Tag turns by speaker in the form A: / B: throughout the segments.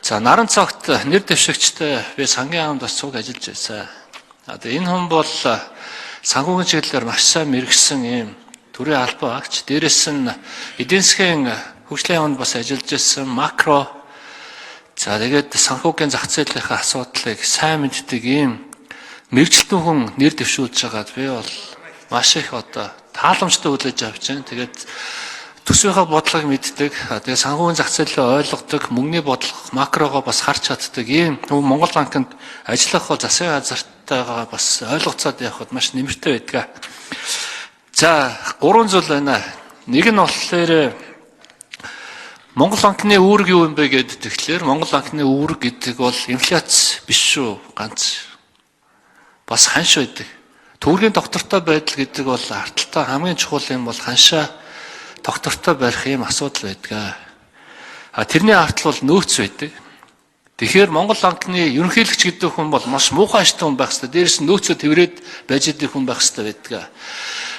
A: За наран цогт нэр дэвшигчтэй би сангийн хамт бас цуг ажиллаж байсан. Энэ хүн бол санхүүгийн чиглэлээр маш сайн мэрэгсэн ийм төрийн албан агч. Дээрээс нь эдийн засгийн хөгжлийн хамт бас ажиллаж байсан макро. За тэгээд санхүүгийн зах зээлийн асуудлыг сайн мэддэг ийм мэрэгчлэн хүн нэр дэвшүүлж байгаад би бол маш их тааламжтай хүлээж авч байна. Тэгээд төсвийнхаа бодлогыг мэддэг, тэгээ санхүүгийн зах зээлээ ойлгодог, мөнгөний бодлого, макрогоо бас харж чаддаг ийм Монгол банкнд ажиллах бол засгийн газартайгаа бас ойлголцоод явахд маш нэмэртэй байдаг. За, 3 зүйл байна. Нэг нь болохоор Монгол банкны үүрэг юу юм бэ гэдэг тэгэхээр Монгол банкны үүрэг гэдэг бол инфляц биш шүү, ганц. Бас ханш байдаг. Төгрөгийн доктортой байдал гэдэг бол ардталтай хамгийн чухал юм бол ханшаа доктортой барих юм асуудал байдаг. Тэрний ардтал бол нөөц байдаг. Тэгэхээр Монгол банкны ерөнхийлөгч гэдэг хүн бол маш муухай аштай хүн байх хэрэгтэй. Дээрээс нь нөөцөө тэрвэрэд байж идэх хүн байх хэрэгтэй байдаг.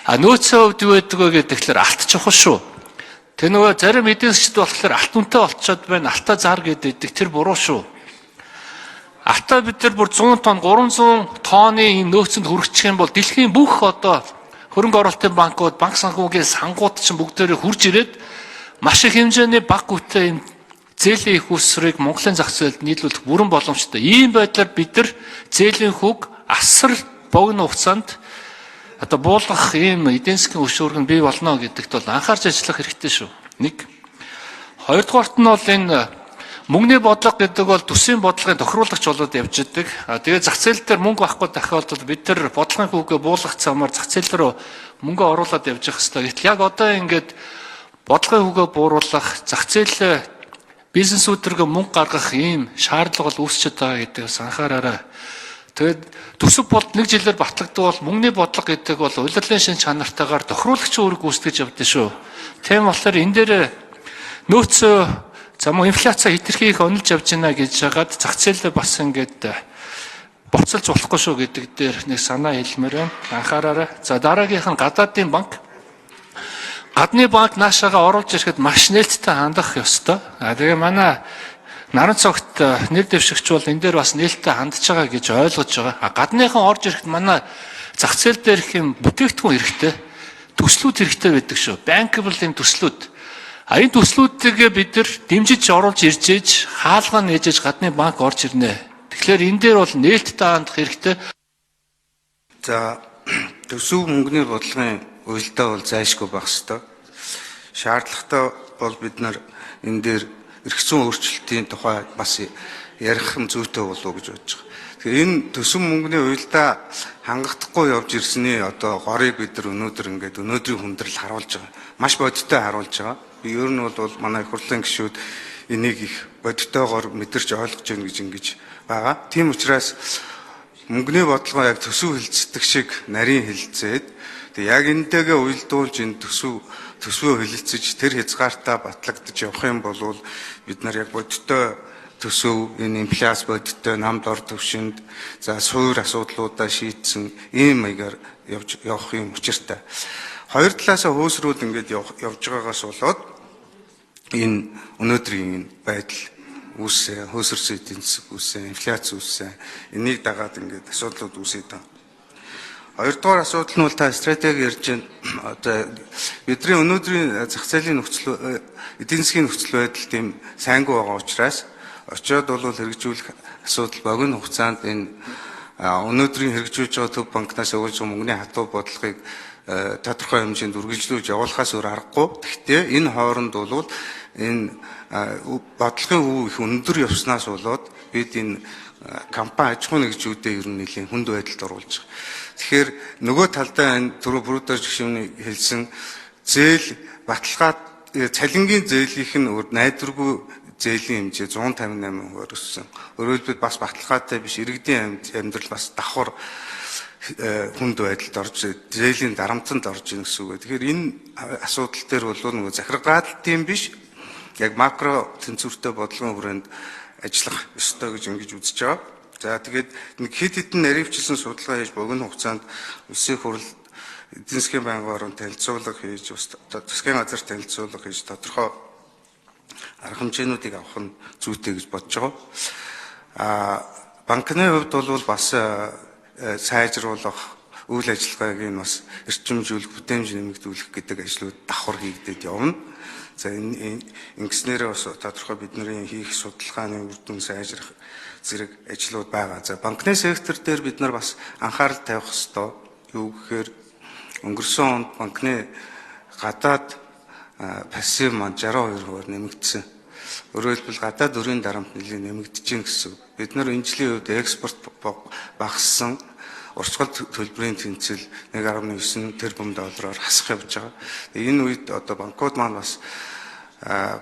A: Нөөцөө хувьд юу байдаг вэ гэхээр алт чухал шүү. Тэр нөгөө зарим эдийн засгчд болохоор алт үнэтэй болчиход байна. Алтаа зар гэдэг тэр буруу шүү. Алтаа бид нар бүр 100 тонн 300 тонны энэ нөөцөнд хүрэх юм бол дэлхийн бүх хөрөнгө оруулалтын банкуд, банк санхүүгийн сангууд ч бүгдээрээ хурж ирээд маш их хэмжээний баг гүтэй юм зээлийн их усрыг Монголын зах зээлд нийлүүлэх бүрэн боломжтой. Ийм байдлаар бид нар зээлийн хүүг асар богино хугацаанд буулгах ийм эдийн засгийн өш үүрэг нь бий болно гэдэгт бол анхаарч ажиллах хэрэгтэй шүү. Нэг. Хоёрдугаарт нь бол энэ мөнгөний бодлого гэдэг бол төсвийн бодлогын тохируулагч болоод явж идэг. Тэгээд зах зээл дээр мөнгө авахгүй тохиолдолд бид нар бодлогын хүүгээ буулгах замаар зах зээл рүү мөнгө оруулаад явж явах хэрэгтэй. Гэтэл яг одоо ингээд бодлогын хүүгээ бууруулах, зах зээл бизнесүүдэргээ мөнгө гаргах ийм шаардлага бол үүсчихэд байгаа гэдэгс анхаараарай. Тэгээд төсөв болд 1 жилээр батлагддаг бол мөнгөний бодлого гэдэг бол улирлын шин чанартайгаар тохируулагч үүрэг гүйцэтгэж явдсан шүү. Тийм болохоор энэ дээр нөөцөө инфляци хэтэрхий их онолж явж байна гэж хагаад зах зээлээ бас ингээд буцалж болохгүй шүү гэдэг дээр нэг санаа хэлмээр байна. Анхаараарай. За дараагийнх нь гадаадын банк. Гадны банк наашаага оруулж ирэхэд маш нээлттэй хандах ёстой. Тэгээ манай наран цогт нэр дэвшигч бол энэ дээр бас нээлттэй хандж байгаа гэж ойлгож байгаа. Гадныхан орж ирэхэд манай зах зээл дээр их юм бүтээгдэхүүн хэрэгтэй. Төслүүд хэрэгтэй байдаг шүү. Bankable юм төслүүд. Энэ төслүүдтэйгээ бид нар дэмжиж оруулж ирж ээж хаалгаа нээж гадны банк орж ирнэ. Тэгэхээр энэ дээр бол нээлттэй хандах хэрэгтэй.
B: За төсөв мөнгөний бодлогын уялдаа бол зайлшгүй байх ёстой. Шаардлагатай бол бид нар энэ дээр эрх зүйн өөрчлөлтийн тухай бас ярих юм зүйтэй болов уу гэж бодож байгаа. Тэгэхээр энэ төсөв мөнгөний уялдаа хангахдахгүй явж ирсний горыг бид нар өнөөдрийн хүндрэл харуулж байгаа. Маш бодиттой харуулж байгаа. Би ер нь бол манай их хурлын гишүүд энийг их бодиттойгоор мэдэрч ойлгож байна гэж ингэж байгаа. Тийм учраас мөнгөний бодлого яг төсөв хилцдэг шиг нарийн хилцээд яг энэтэйгээ уялдуулж энэ төсвөө хилцэж тэр хязгаартаа батлагдаж явах юм бол бид нар яг бодиттой төсөв энэ инфляц бодиттой намд ор төвшөнд за суур асуудлуудаа шийдсэн ийм маягаар явах юм учиртай. Хоёр талаасаа хөөсрүүл ингээд явж байгаагаас болоод энэ өнөөдрийн байдал үүссэн, хөөсөрсөн эдийн засаг үүссэн, инфляц үүссэн, энийг дагаад ингээд асуудлууд үүсээд байна. Хоёрдугаар асуудал нь бол та стратеги ярьж байна. Бидний өнөөдрийн зах зээлийн эдийн засгийн нөхцөл байдал тийм сайнгүй байгаа учраас очиод бол хэрэгжүүлэх асуудал богино хугацаанд энэ өнөөдрийн хэрэгжүүлж байгаа төв банкнаас өгж байгаа мөнгөний хатуу бодлогыг тодорхой хэмжээнд үргэлжлүүлж явуулахаас өөр аргагүй. Гэхдээ энэ хооронд бол энэ бодлогын үе их өндөр явснаас болоод бид энэ компани аж ахуйн нэгжүүдэд ер нь нэлийн хүнд байдалд оруулж байгаа. Тэгэхээр нөгөө талдаа энэ түрүү бүрдэж гишүүний хэлсэн зээл баталгаад цалингийн зээлийнх нь найдваргүй зээлийн хэмжээ 158% өссөн. Өөрөөр хэлбэл бас баталгаатай биш иргэдийн амьдрал бас давхар хүнд байдалд орж зээлийн дарамтанд орж ирнэ гэсэн үг. Тэгэхээр энэ асуудал дээр бол нөгөө захиргаалтын биш яг макро тэнцвэртэй бодлогын хүрээнд ажиллах ёстой гэж ингэж үзэж байгаа. За тэгээд нэг хэд хэдэн наривчлсан судалгаа хийж богино хугацаанд Улсын хурал эдийн засгийн байнгын орон танилцуулга хийж засгийн газар танилцуулга хийж тодорхой арга хэмжээнүүдийг авах нь зүйтэй гэж бодож байгаа. Банкны хувьд бол бас сайжруулах, үйл ажиллагааг нь бас эрчимжүүлэх, бүтээмж нэмэгдүүлэх гэдэг ажлууд давхар хийгдээд явна. За энэ ингэснээрээ бас тодорхой бидний хийх судалгааны үр дүн сайжрах зэрэг ажлууд байгаа. За банкны сектор дээр бид нар бас анхаарал тавих ёстой. Юу гэхээр өнгөрсөн онд банкны гадаад пассив маань 62% нэмэгдсэн. Өөрөөр хэлбэл гадаад өрийн дарамт нэлээд нэмэгдэж гэсэн. Бид нар энэ жилийн үед экспорт багассан, урсгал төлбөрийн тэнцэл 1.9 тэрбум доллараар хасах явж байгаа. Энэ үед одоо банкуд маань бас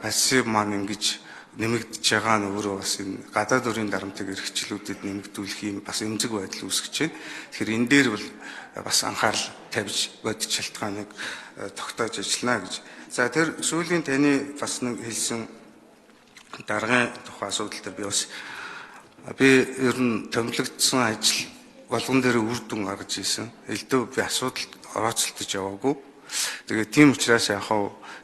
B: пассив маань ингэж нэмэгдэж байгаа нь өөрөө бас энэ гадаад өрийн дарамтыг эрхчлүүдэд нэмэгдүүлэх юм бас эмзэг байдал үүсгэж байна. Тэгэхээр энэ дээр бол бас анхаарал тавьж бодит шалтгааныг тогтоож ажиллана гэж. За тэр сүүлийн таны бас нэг хэлсэн даргын тухай асуудал дээр би ер нь томилогдсон ажил болгон дээр үр дүн гаргаж ирсэн. Элдв би асуудалд орооцолдож яваагүй. Тэгээд тийм учраас яг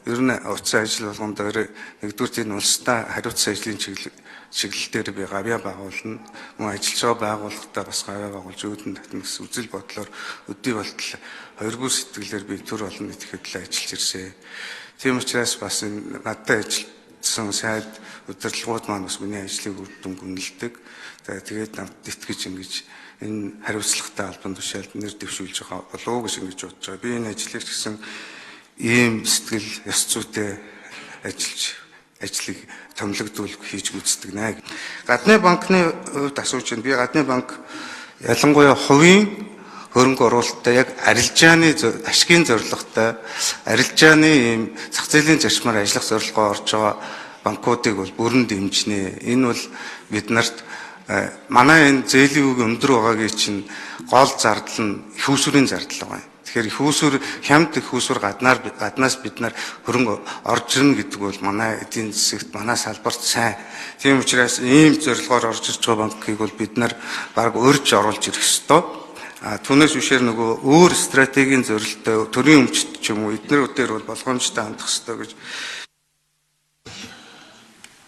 B: ер нь утас ажил болгон дээр нэгдүгээр энэ улстай хариуцсан ажлын чиглэл дээр би гавья байгуулна. Мөн ажиллаж байгаа байгууллагатай бас гавья байгуулж өөдөн татмас үзэл бодлоор өдий болтол хоёргүй сэтгэлээр би төр олон нийтэд ажиллаж ирсэн. Тийм учраас бас энэ надад ажилласан сайд удирдлагууд маань бас миний ажлыг үр дүн гүнэлдэг. Тэгээд надад итгэж ингэж энэ хариуцлагатай албан тушаалд нэр дэвшүүлж байгаа болов уу гэж ингэж бодож байгаа. Би энэ ажлыг гэсэн ийм сэтгэл ёс зүйтэй ажлыг томилогдуулах хийж гүйцэтгэг нэ. Гадны банкны хувьд асууж байна. Би гадны банк ялангуяа хувийн хөрөнгө оруулалттай яг арилжааны ашигын зорилготой арилжааны ийм зах зээлийн зарчмаар ажиллах зорилгоо орж байгаа банкуудыг бол бүрэн дэмжинэ. Энэ бол бид нарт манай энэ зээлийн үг өндөр байгаагийн чинь гол зардал нь их усүрийн зардал байгаа. Тэгэхээр их усүр хямд их усүр гаднаас бид нар хөрөнгө орж ирнэ гэдэг бол манай эдийн засагт манай салбарт сайн. Тийм учраас ийм зорилгоор орж ирж байгаа банкыг бол бид нар баг өөрч оруулж ирэх ёстой. Түүнээс үшээр нөгөө өөр стратегийн зорилттой төрийн өмчт ч юм уу эднэр үдээр бол болгоомжтой хандах ёстой гэж